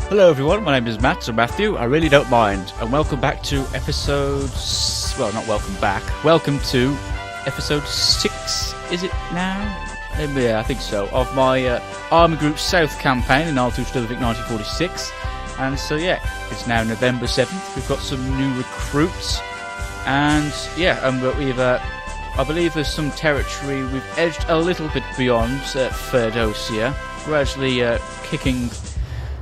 Hello everyone, my name is Matt, or Matthew, I really don't mind, and welcome back to episode... well, not welcome back, welcome to episode 6, is it now? Yeah, I think so, of my Army Group South campaign in IL-2 Sturmovik 1946, and so yeah, it's now November 7th, we've got some new recruits, and yeah, we've, I believe there's some territory we've edged a little bit beyond Feodosia, gradually kicking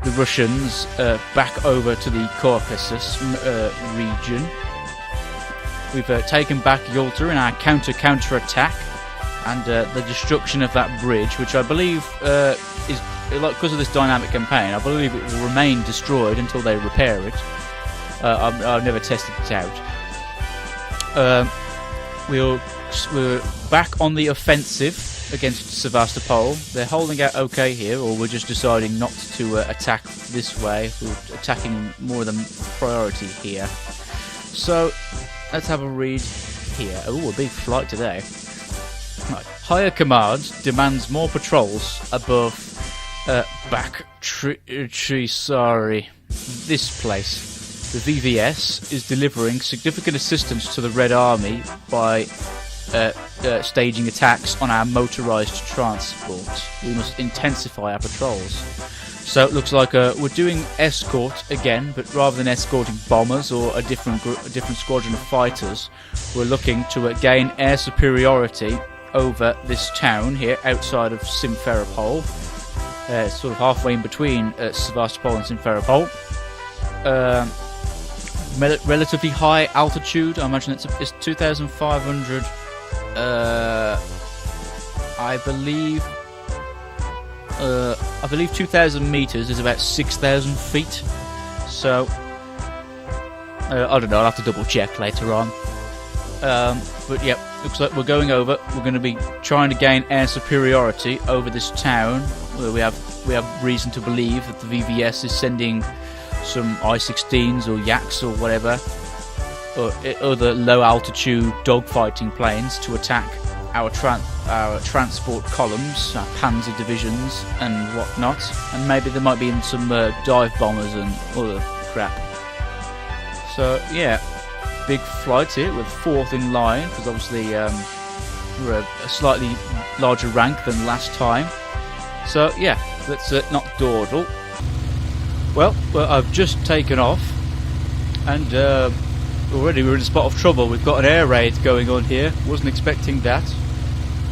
the Russians back over to the Caucasus region. We've taken back Yalta in our counter attack, and the destruction of that bridge, which I believe is, because of this dynamic campaign, I believe it will remain destroyed until they repair it. I've never tested it out. We're back on the offensive against Sevastopol. They're holding out okay here, or we're just deciding not to attack this way. We're attacking more than priority here. So let's have a read here. Oh, a big flight today. Right. Higher command demands more patrols above sorry, this place. The VVS is delivering significant assistance to the Red Army by staging attacks on our motorised transport. We must intensify our patrols. So it looks like we're doing escort again, but rather than escorting bombers or a different squadron of fighters, we're looking to gain air superiority over this town here outside of Simferopol. Sort of halfway in between Sevastopol and Simferopol. Relatively high altitude. I imagine it's 2,500. I believe 2,000 meters is about 6,000 feet. So I don't know. I'll have to double check later on. But yeah, looks like we're going over. We're going to be trying to gain air superiority over this town. Where we have reason to believe that the VVS is sending some I-16s or Yaks or whatever, or other low-altitude dogfighting planes to attack our transport columns, our panzer divisions and whatnot, and maybe there might be in some dive bombers and other crap. So yeah, big flight here with 4th in line, because obviously we're a slightly larger rank than last time. So yeah, let's not dawdle. Well, I've just taken off, and already we're in a spot of trouble. We've got an air raid going on here. Wasn't expecting that.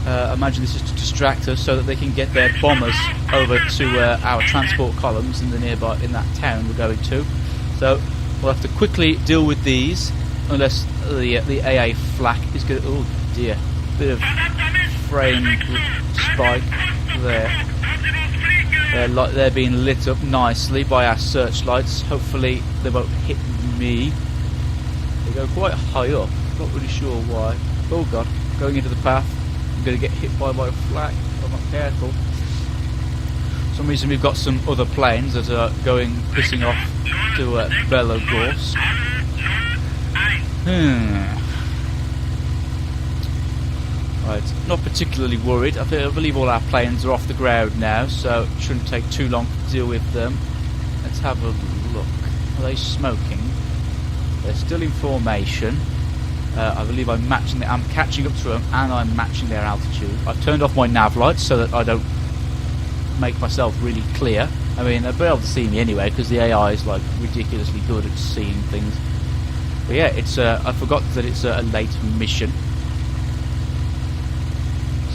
I imagine this is to distract us so that they can get their bombers over to our transport columns in that town we're going to. So we'll have to quickly deal with these, unless the AA flak is going to... oh dear, bit of frame spike there. They're being lit up nicely by our searchlights. Hopefully they won't hit me. They go quite high up. Not really sure why. Oh god, going into the path. I'm going to get hit by my flak if I'm not careful. For some reason we've got some other planes that are pissing off to Belogorsk. Right, not particularly worried. I believe all our planes are off the ground now, so it shouldn't take too long to deal with them. Let's have a look. Are they smoking? They're still in formation. I believe I'm catching up to them, and I'm matching their altitude. I've turned off my nav lights so that I don't make myself really clear. I mean, they'll be able to see me anyway, because the AI is like ridiculously good at seeing things. But yeah, it's I forgot that it's a late mission.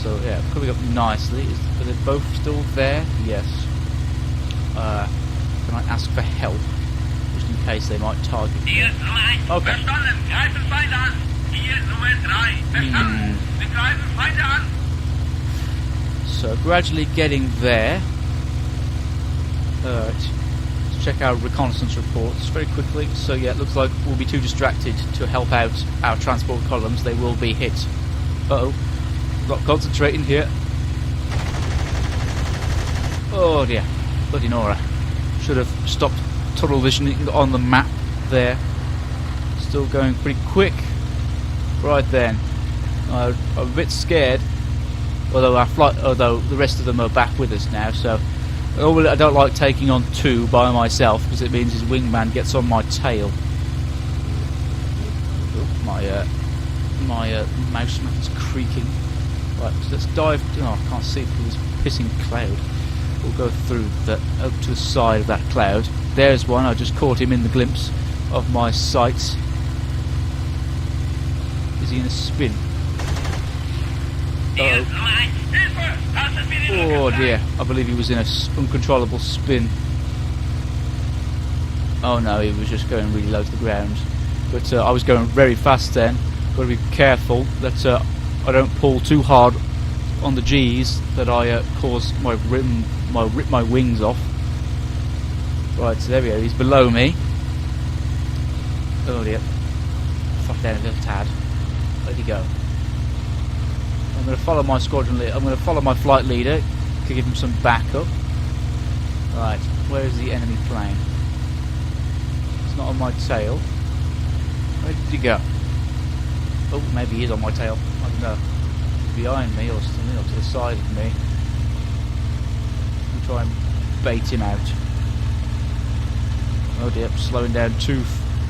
So yeah, coming up nicely. Are they both still there? Yes. Can I ask for help? Just in case they might target me. Okay. So gradually getting there. Alright. Let's check our reconnaissance reports very quickly. So yeah, it looks like we'll be too distracted to help out our transport columns. They will be hit. Uh-oh. Not concentrating here. Oh dear, bloody Nora. Should have stopped tunnel visioning on the map there. Still going pretty quick. Right then. I'm a bit scared. Although the rest of them are back with us now, so I don't like taking on two by myself because it means his wingman gets on my tail. Oh, my mouse map is creaking. Right, so let's dive. Oh, I can't see through this pissing cloud. We'll go through up to the side of that cloud. There's one. I just caught him in the glimpse of my sights. Is he in a spin? Oh dear, I believe he was in an uncontrollable spin. Oh no, he was just going really low to the ground. But I was going very fast then. Got to be careful that I don't pull too hard on the G's that I cause rip my wings off. Right, so there we go. He's below me. Oh dear. Fuck down a little tad. Where'd he go? I'm going to follow my squadron leader. I'm going to follow my flight leader to give him some backup. Right, where is the enemy plane? It's not on my tail. Where did he go? Oh, maybe he is on my tail. I don't know. He's behind me or something, or to the side of me. I'll try and bait him out. Oh dear, slowing down too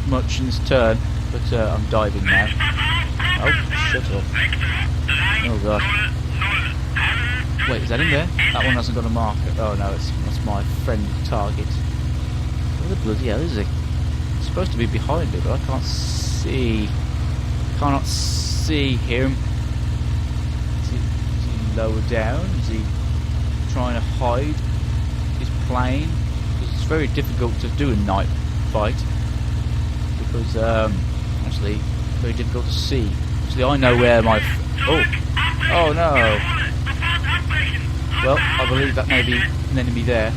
much in this turn, but I'm diving now. Oh, shut up. Oh god. Wait, is that in there? That one hasn't got a marker. Oh no, that's my friend target. Where the bloody hell is he? He's supposed to be behind me, but I can't see. Cannot see him. Is he lower down? Is he trying to hide his plane? Because it's very difficult to do a night fight. Because, actually, very difficult to see. Actually, I know where my... Oh no! Well, I believe that may be an enemy there.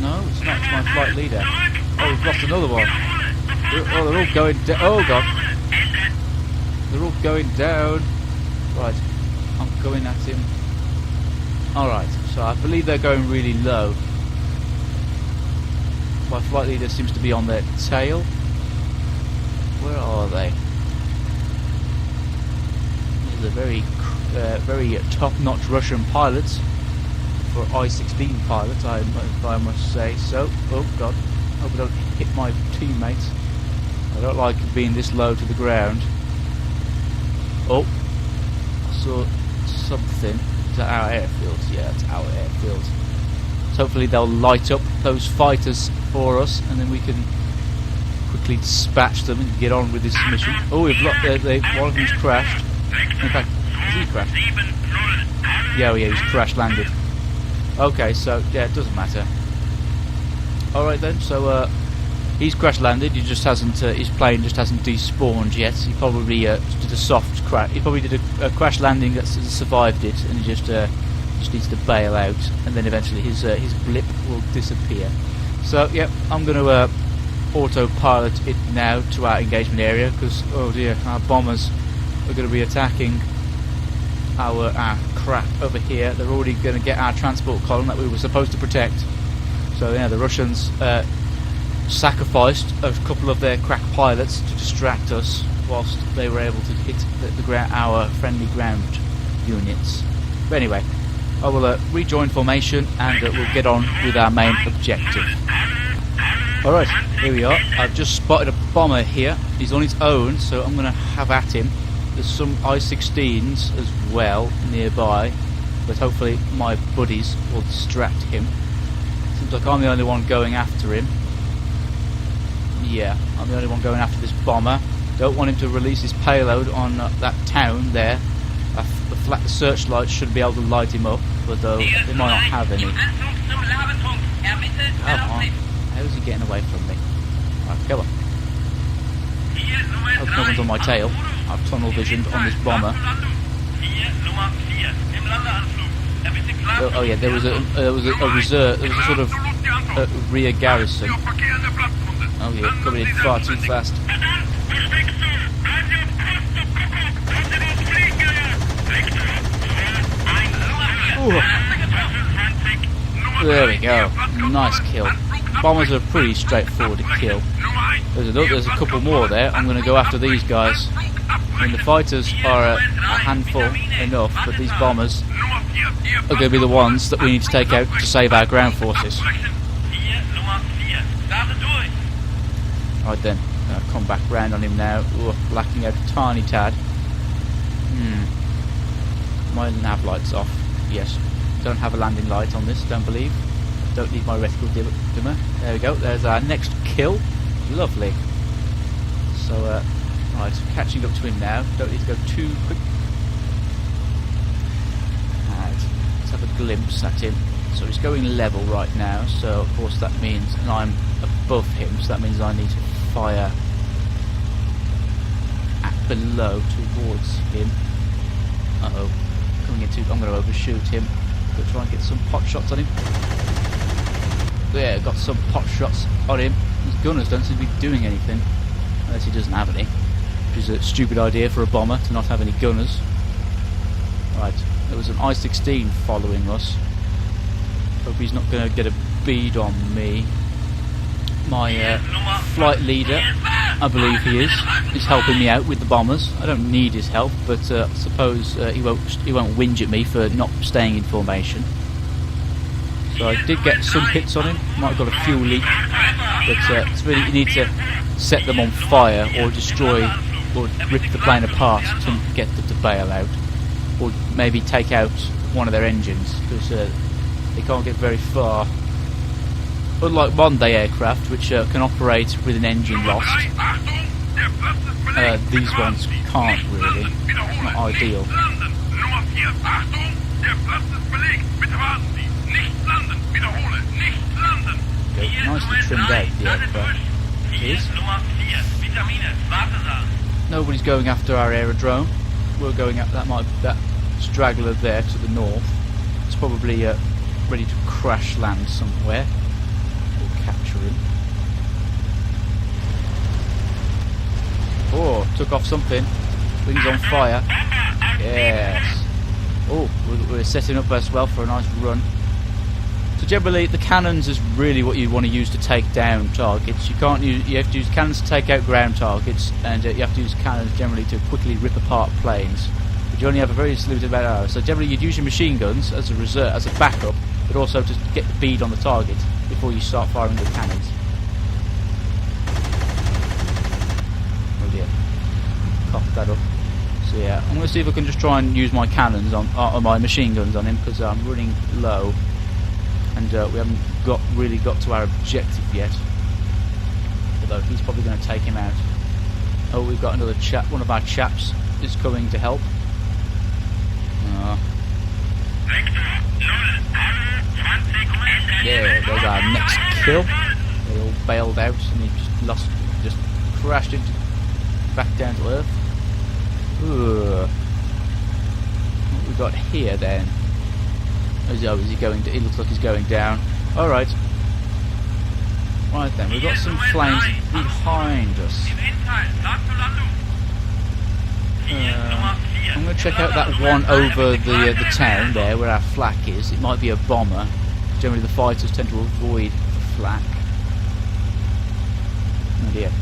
No, it's not. It's my flight leader. Oh, we've lost another one. Oh, they're all going down. Oh god! They're all going down. Right, I'm going at him. Alright, so I believe they're going really low. My flight leader seems to be on their tail. Where are they? These are very top-notch Russian pilots for I-16 pilots, I must say. So, oh god, I hope I don't hit my teammates. I don't like being this low to the ground. Oh, I saw something. Is that our airfield? Yeah, it's our airfield. So hopefully they'll light up those fighters for us, and then we can quickly dispatch them and get on with this mission. Oh, we've lost. One of them's crashed. In fact, has he crashed? Yeah, he's crash landed. Okay, so yeah, it doesn't matter. All right then. So he's crash landed. He just hasn't. His plane just hasn't despawned yet. He probably did a soft crash. He probably did a crash landing that survived it, and he just needs to bail out, and then eventually his blip will disappear. So yeah, I'm going to autopilot it now to our engagement area because oh dear, our bombers are going to be attacking our crap over here. They're already going to get our transport column that we were supposed to protect. So yeah, the Russians sacrificed a couple of their crack pilots to distract us whilst they were able to hit our friendly ground units. But anyway, I will rejoin formation and we'll get on with our main objective. Alright, here we are. I've just spotted a bomber here. He's on his own, so I'm going to have at him. There's some I-16s as well nearby, but hopefully my buddies will distract him. Seems like I'm the only one going after him. Yeah, I'm the only one going after this bomber. Don't want him to release his payload on that town there. The searchlights should be able to light him up, but though they might not have any. Come on. How's he getting away from me? Right, come on. Hope no one's on my tail. I've tunnel visioned on this bomber. Oh yeah, there was a reserve. There was a sort of rear garrison. Oh yeah, coming in far too fast. Ooh. There we go. Nice kill. Bombers are pretty straightforward to kill. There's a couple more there. I'm going to go after these guys. I mean, the fighters are a handful enough, but these bombers are going to be the ones that we need to take out to save our ground forces. Right then, come back round on him now. Ooh, lacking out a tiny tad. My nav light's off. Yes, don't have a landing light on this, don't believe. Don't need my reticle dimmer. There we go, there's our next kill. Lovely. So, right, catching up to him now. Don't need to go too quick. Right, let's have a glimpse at him. So he's going level right now, so of course that means I'm above him, so that means I need to fire at below towards him. Uh-oh, coming into, I'm going to overshoot him. Going to try and get some pot shots on him. Yeah, got some pot shots on him. His gunners don't seem to be doing anything, unless he doesn't have any, which is a stupid idea for a bomber to not have any gunners. Right, there was an I-16 following us. Hope he's not going to get a bead on me. My flight leader, I believe he is helping me out with the bombers. I don't need his help, but I suppose he won't whinge at me for not staying in formation. So I did get some hits on him. Might have got a fuel leak, but it's really, you need to set them on fire or destroy or rip the plane apart to get them to bail out, or maybe take out one of their engines, because they can't get very far. Unlike modern-day aircraft, which can operate with an engine lost, these ones can't really. It's not ideal. Okay, nicely trimmed out the aircraft. It is. Nobody's going after our aerodrome. We're going at that straggler there to the north. It's probably ready to crash land somewhere. We'll capture him. Oh, took off something. Wings on fire. Yes. Oh, we're setting up as well for a nice run. So generally, the cannons is really what you want to use to take down targets. You can't use. You have to use cannons to take out ground targets, and you have to use cannons generally to quickly rip apart planes. But you only have a very limited amount of arrows. So generally, you'd use your machine guns as a reserve, as a backup, but also to get the bead on the target before you start firing the cannons. Oh dear, coughed that up. So yeah, I'm going to see if I can just try and use my cannons on my machine guns on him, because I'm running low. And we haven't really got to our objective yet. Although he's probably going to take him out. Oh, we've got another chap. One of our chaps is coming to help. Yeah, there's our next kill. They all bailed out, and he just crashed back down to earth. Ugh. What we got here then? Is he going to? It looks like he's going down. Alright. Right then, we've got some flames behind us. I'm going to check out that one over the town there, where our flak is. It might be a bomber. Generally the fighters tend to avoid the flak. Oh dear.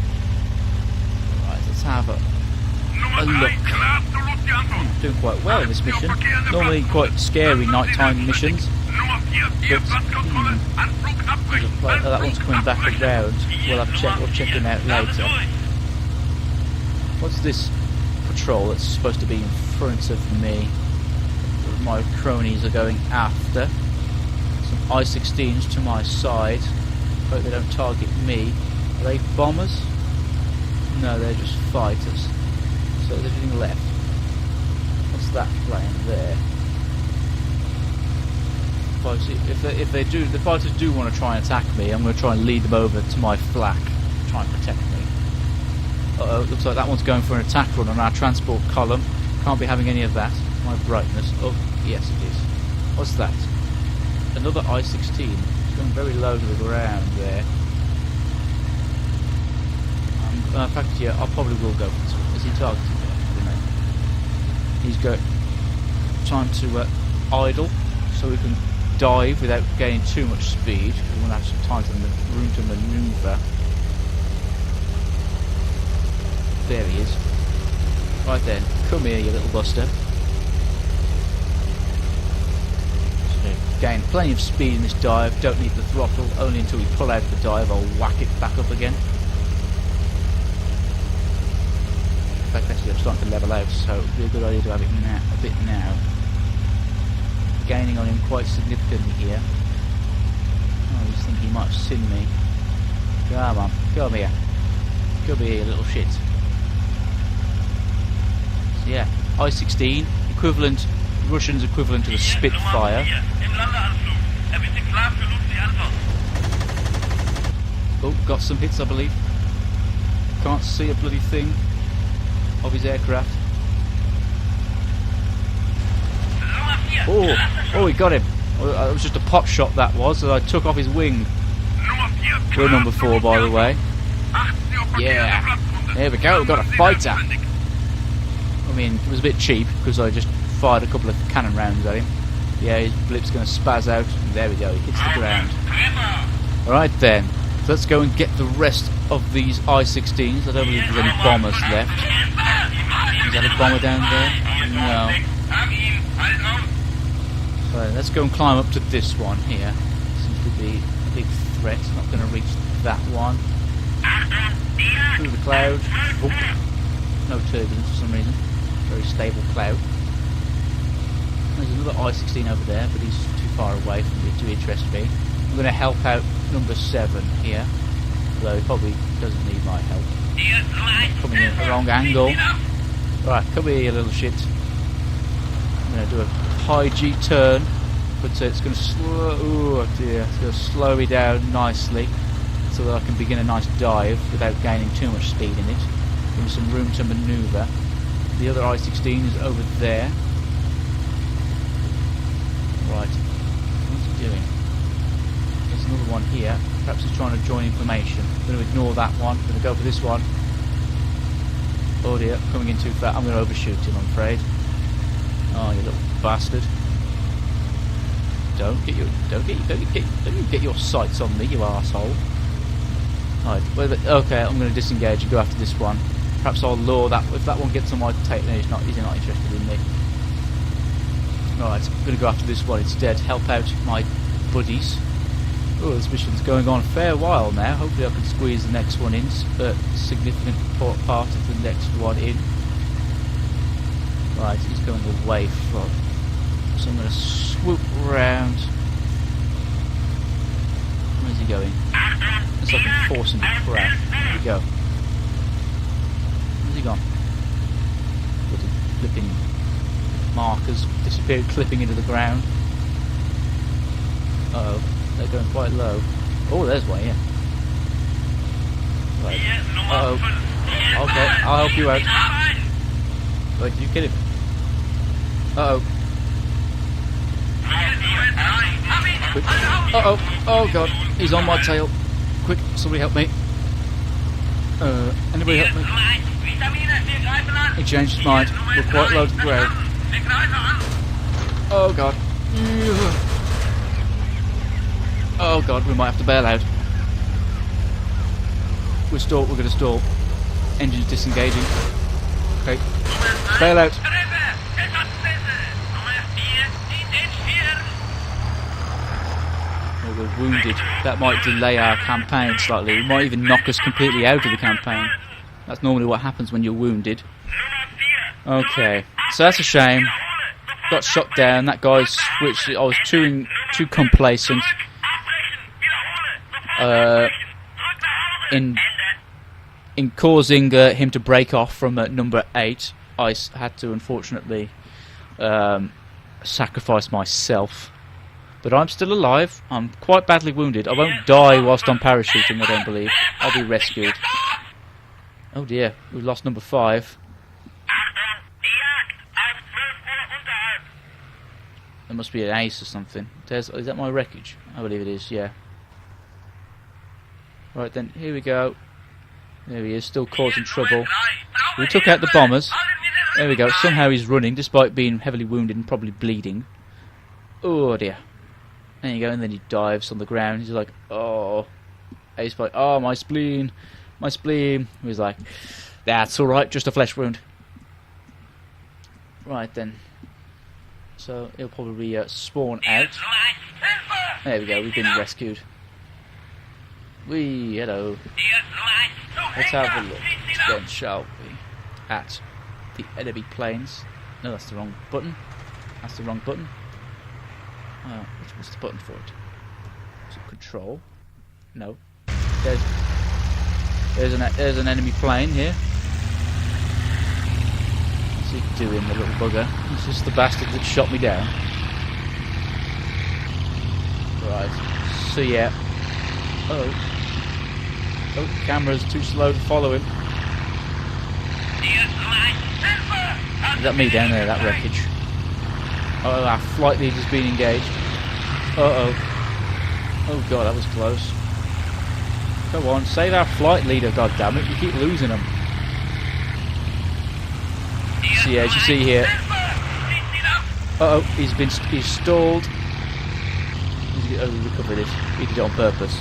Right, let's have a look. Doing quite well in this mission. Normally quite scary nighttime missions. But that one's coming back around. We'll check him out later. What's this patrol that's supposed to be in front of me? My cronies are going after. Some I-16s to my side. Hope they don't target me. Are they bombers? No, they're just fighters. So they're doing left. What's that plane there? If they do, the fighters do want to try and attack me, I'm going to try and lead them over to my flak, try and protect me. Uh-oh, looks like that one's going for an attack run on our transport column. Can't be having any of that. My brightness. Oh, yes it is. What's that? Another I-16. It's going very low to the ground there. In fact, yeah, I probably will go for this one. Is he targeting me? I don't know. He's time to idle, so we can dive without gaining too much speed. We want to have some time to room to manoeuvre. There he is. Right then, come here, you little buster. gain plenty of speed in this dive. Don't need the throttle. Only until we pull out the dive, I'll whack it back up again. In fact, actually, I'm starting to level out, so it would be a good idea to have it now, a bit now. Gaining on him quite significantly here. Oh, I just think he might have seen me. Come on, come here. Come here, little shit. So yeah, I-16, equivalent, Russian's equivalent to the Spitfire. Oh, got some hits, I believe. Can't see a bloody thing of his aircraft. Oh, he got him. It was just a pot shot, that was, so I took off his wing. We're number 4, by the way. Yeah, there we go, we've got a fighter. I mean, it was a bit cheap, because I just fired a couple of cannon rounds at him. Yeah, his blip's going to spaz out. There we go, he hits the ground. Alright then, so let's go and get the rest of these I-16s. I don't believe there's any bombers left. Is that a bomber down there? No. So let's go and climb up to this one here. Seems to be a big threat. Not going to reach that one. Through the cloud. Oh, no turbulence for some reason. Very stable cloud. There's another I-16 over there, but he's too far away from me to interest me. I'm going to help out number 7 here, although he probably doesn't need my help. Coming in at the wrong angle. Right, come here, you little shit. I'm going to do a high G turn, but it's going to slow. Oh dear, it's going to slow me down nicely, so that I can begin a nice dive without gaining too much speed in it. Give me some room to manoeuvre. The other I-16 is over there. Right, what's he doing? There's another one here. Perhaps he's trying to join information. I'm going to ignore that one. I'm going to go for this one. Oh dear, coming in too far. I'm going to overshoot him, I'm afraid. Oh, you little bastard! Don't you get your sights on me, you arsehole. Right, okay, I'm going to disengage and go after this one. Perhaps I'll lure that. If that one gets on my tape, then he's not interested in me. Right, I'm going to go after this one instead. Help out my buddies. Oh, this mission's going on a fair while now. Hopefully I can squeeze the next one in, a significant part of the next one in. Right, he's going away from. So I'm going to swoop round. Where's he going? Looks like I'm forcing him to crash. There we go. Where's he gone? Bloody flipping markers disappeared, clipping into the ground. Uh oh, they're going quite low. Oh, there's one, yeah. Right. Uh oh. Okay, I'll help you out. Wait, did you kill him? Uh oh. Quick. Uh oh. Oh god, he's on my tail. Quick, somebody help me. Anybody help me? He changed his mind. We're quite low to the ground. Oh god. Oh god, we might have to bail out. We're going to stall. Engine's disengaging. Okay. Bail out. Oh, we're wounded. That might delay our campaign slightly. It might even knock us completely out of the campaign. That's normally what happens when you're wounded. Okay. So that's a shame. Got shot down. That guy switched. I was too complacent. In causing him to break off from number 8, I had to unfortunately sacrifice myself. But I'm still alive. I'm quite badly wounded. I won't die whilst I'm parachuting, I don't believe. I'll be rescued. Oh dear, we've lost number 5. There must be an ace or something. Is that my wreckage? I believe it is, yeah. Right then, here we go. There he is, still causing trouble. We took out the bombers. There we go. Somehow he's running, despite being heavily wounded and probably bleeding. Oh dear. There you go, and then he dives on the ground. He's like, oh. He's like, oh, my spleen. My spleen. He's like, that's alright, just a flesh wound. Right then. So he'll probably spawn out. There we go, we've been rescued. Hello. Let's have a look then, shall we? At the enemy planes. No, that's the wrong button. That's the wrong button. What's the button for it? Is it control? No. There's an enemy plane here. What's he doing, the little bugger? He's just the bastard that shot me down. Right. So yeah. Oh, the camera's too slow to follow him. Is that me down there, that wreckage? Oh, our flight leader's been engaged. Uh-oh. Oh god, that was close. Come on, save our flight leader, goddammit. You keep losing him. So yeah, as you see here. Uh-oh, he's stalled. Oh, he recovered it. He did it on purpose.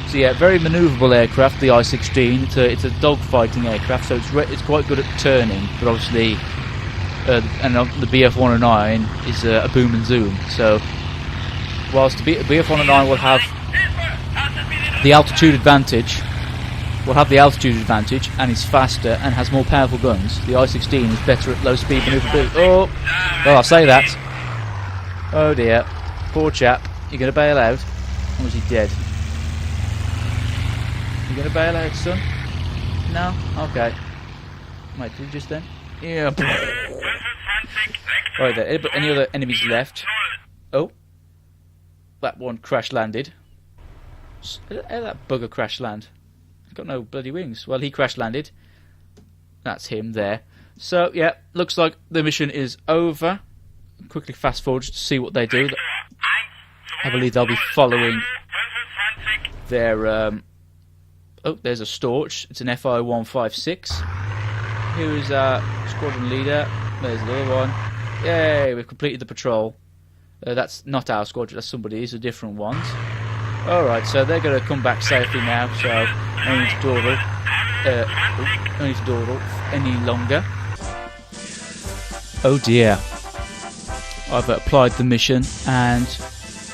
So yeah, very manoeuvrable aircraft, the I-16. It's a dogfighting aircraft, so it's quite good at turning, but obviously and the BF-109 is a boom and zoom. So whilst the BF-109 will have the altitude advantage, and is faster and has more powerful guns, the I-16 is better at low speed manoeuvrability. Oh, well, I'll say that. Oh dear, poor chap. You gonna bail out, or is he dead? You gonna bail out, son? No? Okay. Wait, did he just then? Yeah. Right there. Any other enemies left? Oh. That one crash landed. How did that bugger crash land? He's got no bloody wings. Well, he crash landed. That's him there. So, yeah, looks like the mission is over. Quickly fast forward to see what they do. I believe they'll be following their... Oh, there's a Storch. It's an FI-156. Who is our squadron leader? There's another one. Yay, we've completed the patrol. That's not our squadron, that's somebody's, a different ones. Alright, so they're going to come back safely now, so no need to dawdle. No need to dawdle any longer. Oh dear. I've applied the mission, and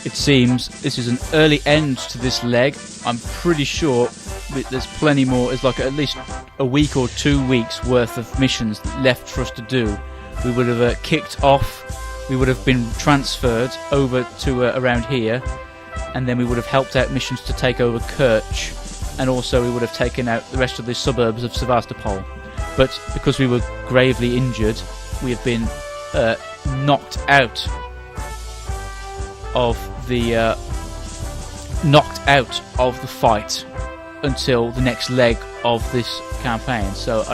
it seems this is an early end to this leg. I'm pretty sure there's plenty more. It's like at least a week or 2 weeks worth of missions left for us to do. We would have kicked off, we would have been transferred over to around here, and then we would have helped out missions to take over Kerch, and also we would have taken out the rest of the suburbs of Sevastopol. But because we were gravely injured, we have been knocked out of the fight until the next leg of this campaign. So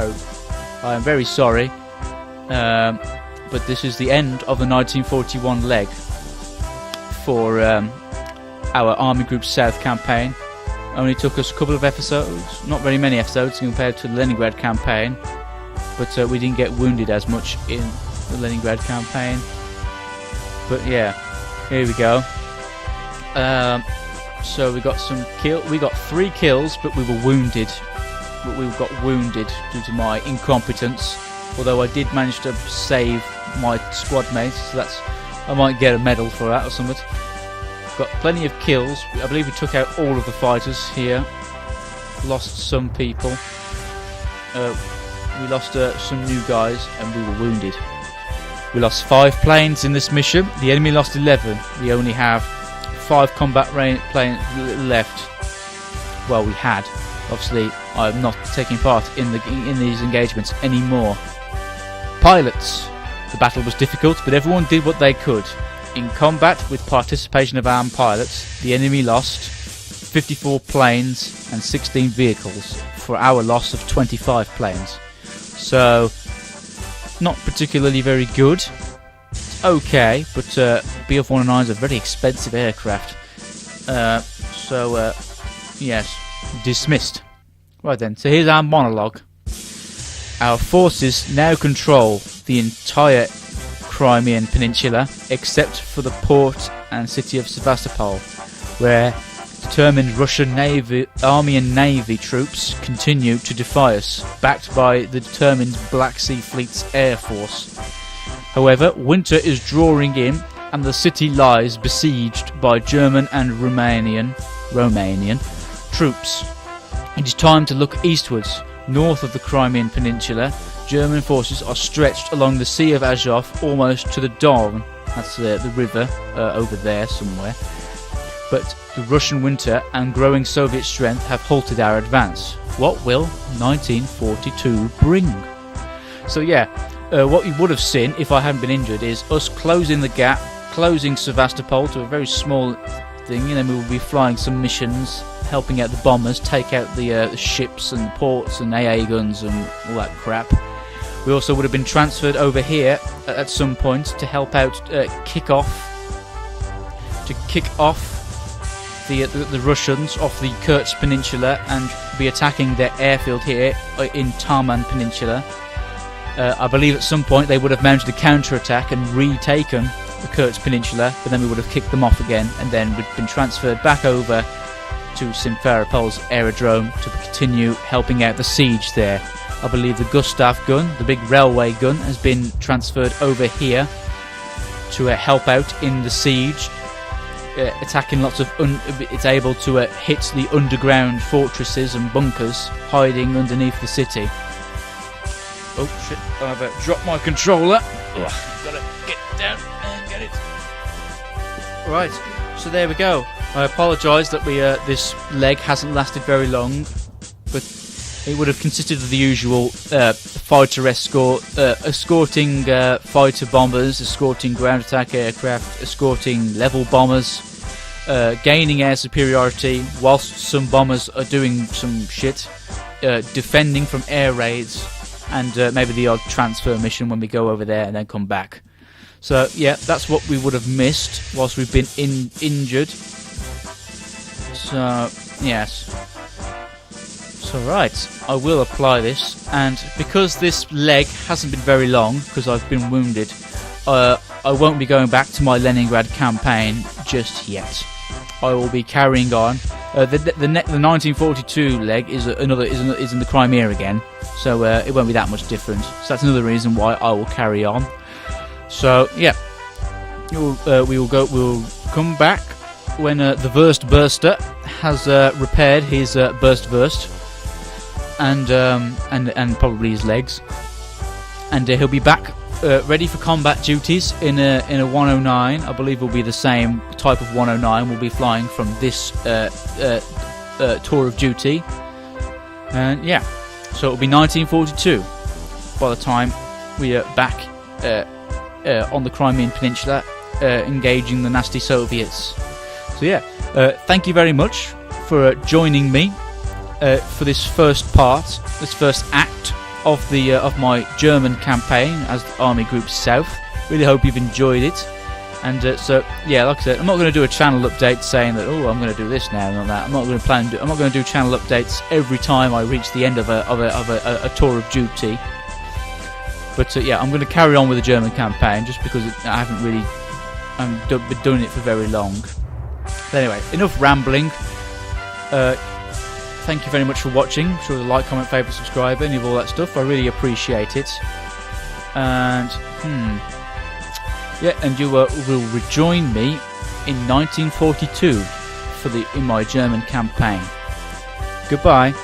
I am very sorry, but this is the end of the 1941 leg for our Army Group South campaign. Only took us a couple of episodes, not very many episodes compared to the Leningrad campaign, but we didn't get wounded as much in the Leningrad campaign. But yeah, here we go. So we got some we got 3 kills, but we were wounded. We got wounded due to my incompetence. Although I did manage to save my squad mates, so I might get a medal for that or something. Got plenty of kills. I believe we took out all of the fighters here. Lost some people. We lost some new guys, and we were wounded. We lost 5 planes in this mission. The enemy lost 11. We only have 5 combat planes left. Well, we had. Obviously, I'm not taking part in these engagements anymore. Pilots. The battle was difficult, but everyone did what they could. In combat, with participation of armed pilots, the enemy lost 54 planes and 16 vehicles, for our loss of 25 planes. So, not particularly very good. Okay, but BF-109s are very expensive aircraft. Yes, dismissed. Right then, so here's our monologue. Our forces now control the entire Crimean Peninsula, except for the port and city of Sevastopol, where determined Russian Army and Navy troops continue to defy us, backed by the determined Black Sea Fleet's Air Force. However, winter is drawing in, and the city lies besieged by German and Romanian troops. It is time to look eastwards. North of the Crimean Peninsula, German forces are stretched along the Sea of Azov almost to the Don. That's the river over there somewhere. But the Russian winter and growing Soviet strength have halted our advance. What will 1942 bring? So yeah, what you would have seen if I hadn't been injured is us closing the gap, closing Sevastopol to a very small thing, and then we will be flying some missions, helping out the bombers, take out the ships and ports and AA guns and all that crap. We also would have been transferred over here at some point to help out, kick off the Russians off the Kerch Peninsula and be attacking their airfield here in Taman Peninsula. I believe at some point they would have mounted a counter-attack and retaken the Kerch Peninsula, but then we would have kicked them off again, and then we'd been transferred back over to Simferopol's aerodrome to continue helping out the siege there. I believe the Gustav gun, the big railway gun, has been transferred over here to help out in the siege, attacking lots of... it's able to hit the underground fortresses and bunkers hiding underneath the city. Oh shit, I've dropped my controller. Ugh, gotta get down and get it. Right, so there we go. I apologise that this leg hasn't lasted very long, but it would have consisted of the usual fighter escorting fighter bombers, escorting ground attack aircraft, escorting level bombers, gaining air superiority whilst some bombers are doing some shit, defending from air raids, and maybe the odd transfer mission when we go over there and then come back. So yeah, that's what we would have missed whilst we've been injured. So yes. So right, I will apply this, and because this leg hasn't been very long, because I've been wounded, I won't be going back to my Leningrad campaign just yet. I will be carrying on. The 1942 leg is in the Crimea again, so it won't be that much different. So that's another reason why I will carry on. So yeah, we'll come back when the Wurst Burster has repaired his Burst, and probably his legs, and he'll be back ready for combat duties in a 109. I believe will be the same type of 109. We'll be flying from this tour of duty, and yeah, so it'll be 1942 by the time we are back on the Crimean Peninsula, engaging the nasty Soviets. So yeah, thank you very much for joining me for this first part, this first act of my German campaign as the Army Group South. Really hope you've enjoyed it. And so yeah, like I said, I'm not going to do a channel update saying that I'm going to do this now and all that. I'm not going to do channel updates every time I reach the end of a tour of duty. But yeah, I'm going to carry on with the German campaign just because I haven't really been doing it for very long. But anyway, enough rambling. Thank you very much for watching. Be sure to like, comment, favourite, subscribe, any of all that stuff. I really appreciate it. And yeah, and you will rejoin me in 1942 in my German campaign. Goodbye.